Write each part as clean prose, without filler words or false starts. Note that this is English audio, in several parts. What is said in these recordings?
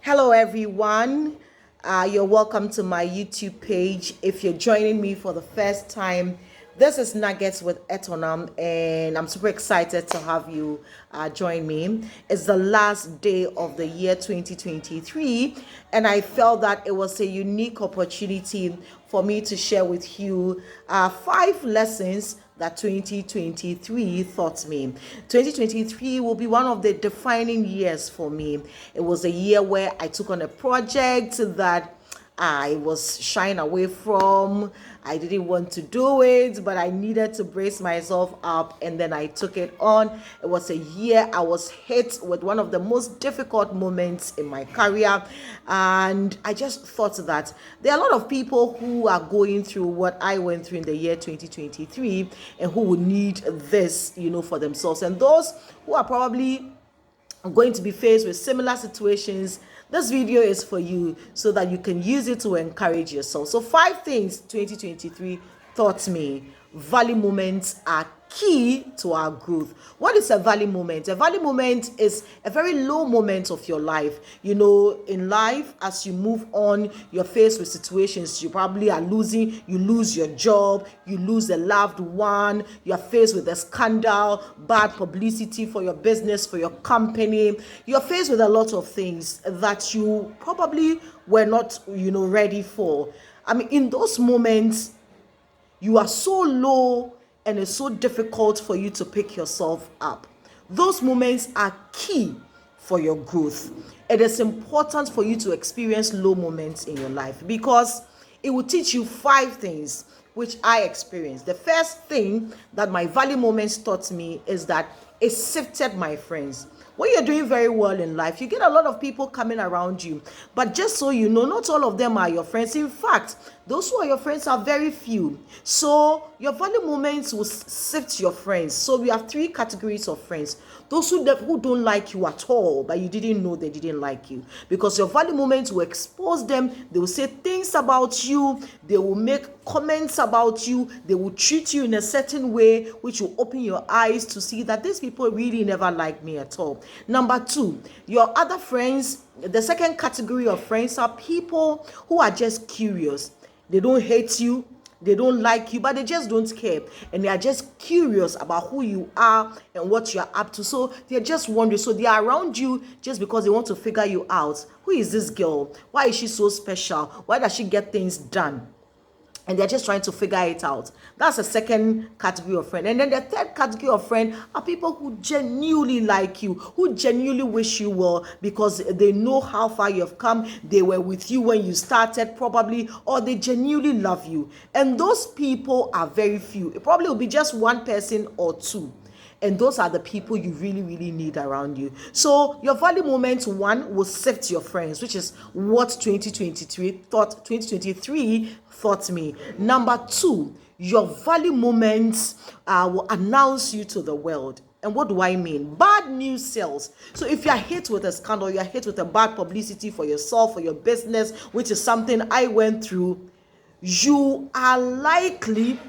Hello, everyone. You're welcome to my YouTube page. If you're joining me for the first time, this is Nuggets with Etonam, and I'm super excited to have you join me. It's the last day of the year 2023, and I felt that it was a unique opportunity for me to share with you 5 lessons that 2023 taught me. 2023 will be one of the defining years for me. It was a year where I took on a project that I was shying away from. I didn't want to do it, but I needed to brace myself up, and then I took it on. It was a year I was hit with one of the most difficult moments in my career, and I just thought that there are a lot of people who are going through what I went through in the year 2023 and who would need this, for themselves. And those who are probably going to be faced with similar situations, this video is for you so that you can use it to encourage yourself. So 5 things 2023 taught me. Valley moments are key to our growth. What is a valley moment? A valley moment is a very low moment of your life. In life, as you move on, you're faced with situations. You probably are you lose your job, you lose a loved one, you're faced with a scandal, bad publicity for your business, for your company. You're faced with a lot of things that you probably were not, ready for. In those moments, you are so low and it's so difficult for you to pick yourself up. Those moments are key for your growth. It is important for you to experience low moments in your life because it will teach you 5 things which I experienced. The first thing that my valley moments taught me is that it sifted my friends. When you're doing very well in life, you get a lot of people coming around you. But just so you know, not all of them are your friends. In fact, those who are your friends are very few. So your valley moments will sift your friends. So we have 3 categories of friends. Those who don't like you at all, but you didn't know they didn't like you. Because your valley moments will expose them. They will say things about you. They will make comments about you. They will treat you in a certain way, which will open your eyes to see that these people really never like me at all. Number 2, your other friends, the second category of friends are people who are just curious. They don't hate you, they don't like you, but they just don't care. And they are just curious about who you are and what you're up to. So they're just wondering. So they are around you just because they want to figure you out. Who is this girl? Why is she so special? Why does she get things done? And they're just trying to figure it out. That's the second category of friend. And then the third category of friend are people who genuinely like you, who genuinely wish you well because they know how far you've come. They were with you when you started probably, or they genuinely love you. And those people are very few. It probably will be just 1 person or 2. And those are the people you really, really need around you. So your valley moments, 1, will sift your friends, which is what 2023 taught me. Number 2, your valley moments will announce you to the world. And what do I mean? Bad news sells. So if you're hit with a scandal, you're hit with a bad publicity for yourself, for your business, which is something I went through, you are likely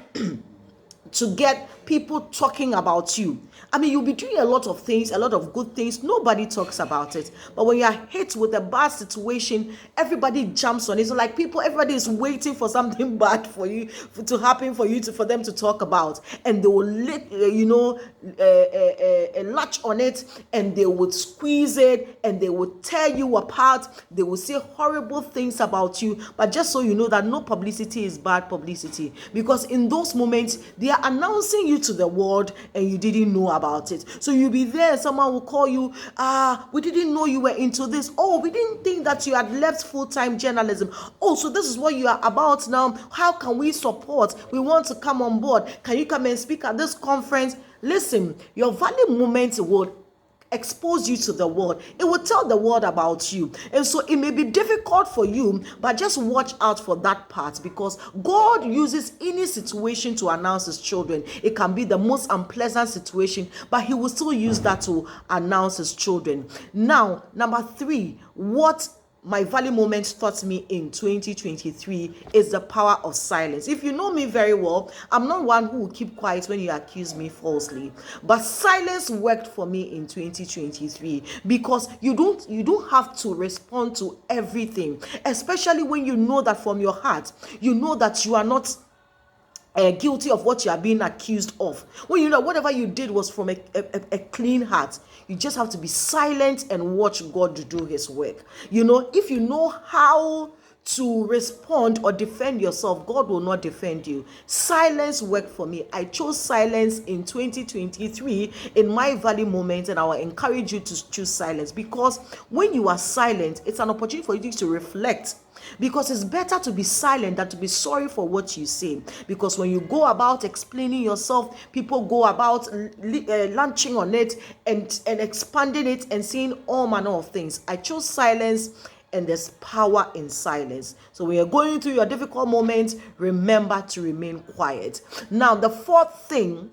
to get people talking about you. You'll be doing a lot of things, a lot of good things. Nobody talks about it. But when you're hit with a bad situation, everybody jumps on it. So everybody is waiting for something bad for you to happen for them to talk about. And they will latch on it, and they would squeeze it, and they would tear you apart. They will say horrible things about you. But just so you know that no publicity is bad publicity. Because in those moments, they are announcing you to the world and you didn't know about it. So you'll be there, someone will call you, we didn't know you were into this. Oh, we didn't think that you had left full-time journalism. Oh, so this is what you are about now. How can we support? We want to come on board. Can you come and speak at this conference? Listen, your valley moments will expose you to the world. It will tell the world about you. And so it may be difficult for you, but just watch out for that part, because God uses any situation to announce his children. It can be the most unpleasant situation, but he will still use that to announce his children. Now, number 3, what my value moments taught me in 2023 is the power of silence. If you know me very well, I'm not one who will keep quiet when you accuse me falsely. But silence worked for me in 2023 because you don't have to respond to everything, especially when you know that from your heart, you know that you are not guilty of what you are being accused of. When you know whatever you did was from a clean heart, you just have to be silent and watch God do his work. If you know how to respond or defend yourself, God will not defend you. Silence worked for me. I chose silence in 2023 in my value moment, and I will encourage you to choose silence, because when you are silent, it's an opportunity for you to reflect. Because it's better to be silent than to be sorry for what you say. Because when you go about explaining yourself, people go about launching on it and expanding it and saying all manner of things. I chose silence, and there's power in silence. So when you're going through your difficult moments, remember to remain quiet. Now, the fourth thing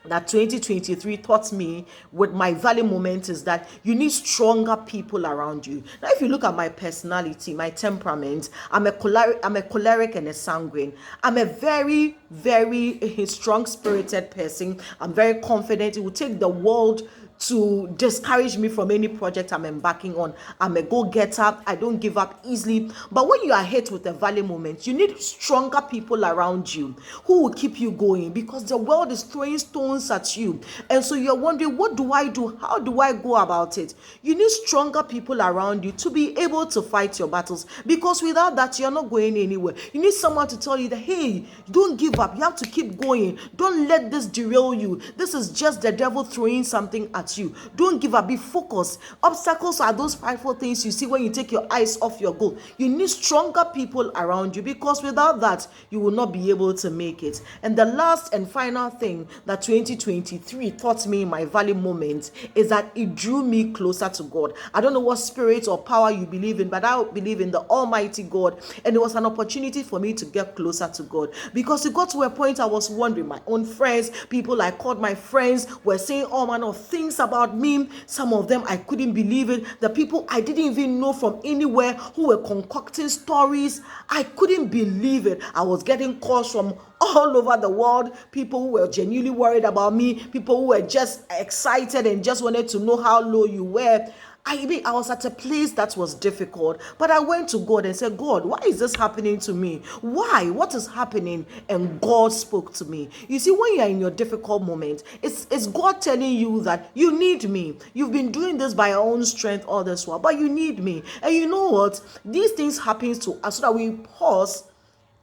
that 2023 taught me with my value moment is that you need stronger people around you. Now, if you look at my personality, my temperament, I'm a choleric and a sanguine. I'm a very, very strong-spirited person. I'm very confident. It will take the world to discourage me from any project I'm embarking on. I'm a go-getter. I don't give up easily. But when you are hit with a valley moment, you need stronger people around you who will keep you going, because the world is throwing stones at you. And so you're wondering, what do I do? How do I go about it? You need stronger people around you to be able to fight your battles, because without that, you're not going anywhere. You need someone to tell you that, hey, don't give up. You have to keep going. Don't let this derail you. This is just the devil throwing something at you. Don't give up. Be focused. Obstacles are those frightful things you see when you take your eyes off your goal. You need stronger people around you, because without that, you will not be able to make it. And the last and final thing that 2023 taught me in my value moment is that it drew me closer to God. I don't know what spirit or power you believe in, but I believe in the Almighty God. And it was an opportunity for me to get closer to God, because it got to a point I was wondering. My own friends, people I called my friends, were saying all manner of things about me. Some of them I couldn't believe it. The people I didn't even know from anywhere who were concocting stories, I couldn't believe it. I was getting calls from all over the world, people who were genuinely worried about me, people who were just excited and just wanted to know how low you were. I was at a place that was difficult, but I went to God and said, God, why is this happening to me? Why? What is happening? And God spoke to me. You see, when you're in your difficult moment, it's God telling you that you need me. You've been doing this by your own strength all this while, but you need me. And you know what? These things happen to us so that we pause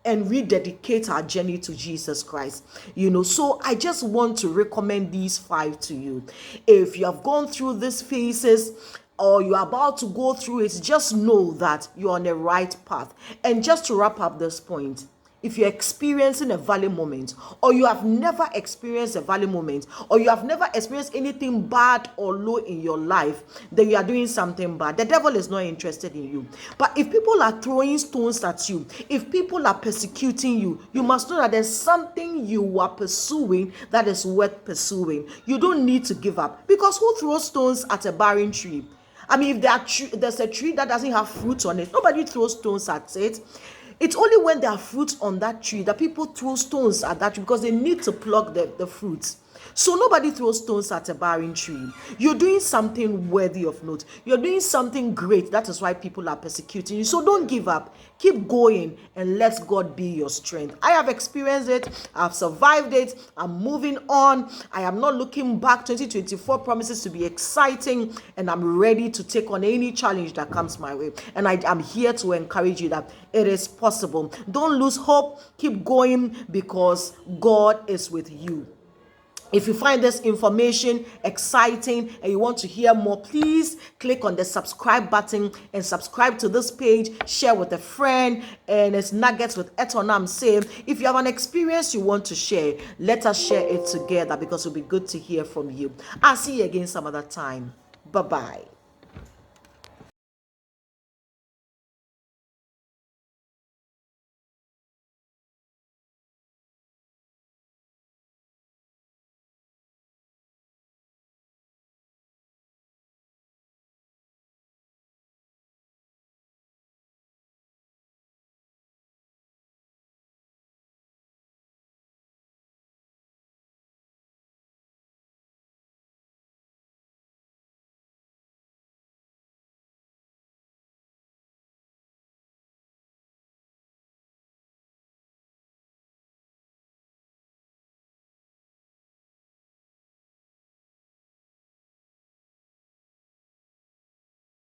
and rededicate our journey to Jesus Christ. So I just want to recommend these 5 to you. If you have gone through these phases, or you're about to go through it, just know that you're on the right path. And just to wrap up this point, if you're experiencing a valley moment, or you have never experienced a valley moment, or you have never experienced anything bad or low in your life, then you are doing something bad. The devil is not interested in you. But if people are throwing stones at you, if people are persecuting you, you must know that there's something you are pursuing that is worth pursuing. You don't need to give up, because who throws stones at a barren tree? If there's a tree that doesn't have fruit on it, nobody throws stones at it. It's only when there are fruits on that tree that people throw stones at that tree, because they need to pluck the fruits. So nobody throws stones at a barren tree. You're doing something worthy of note. You're doing something great. That is why people are persecuting you. So don't give up. Keep going and let God be your strength. I have experienced it. I've survived it. I'm moving on. I am not looking back. 2024 promises to be exciting, and I'm ready to take on any challenge that comes my way. And I'm here to encourage you that it is possible. Don't lose hope. Keep going, because God is with you. If you find this information exciting and you want to hear more, please click on the subscribe button and subscribe to this page. Share with a friend. And it's Nuggets with Etonam saying, if you have an experience you want to share, let us share it together, because it'll be good to hear from you. I'll see you again some other time. Bye-bye.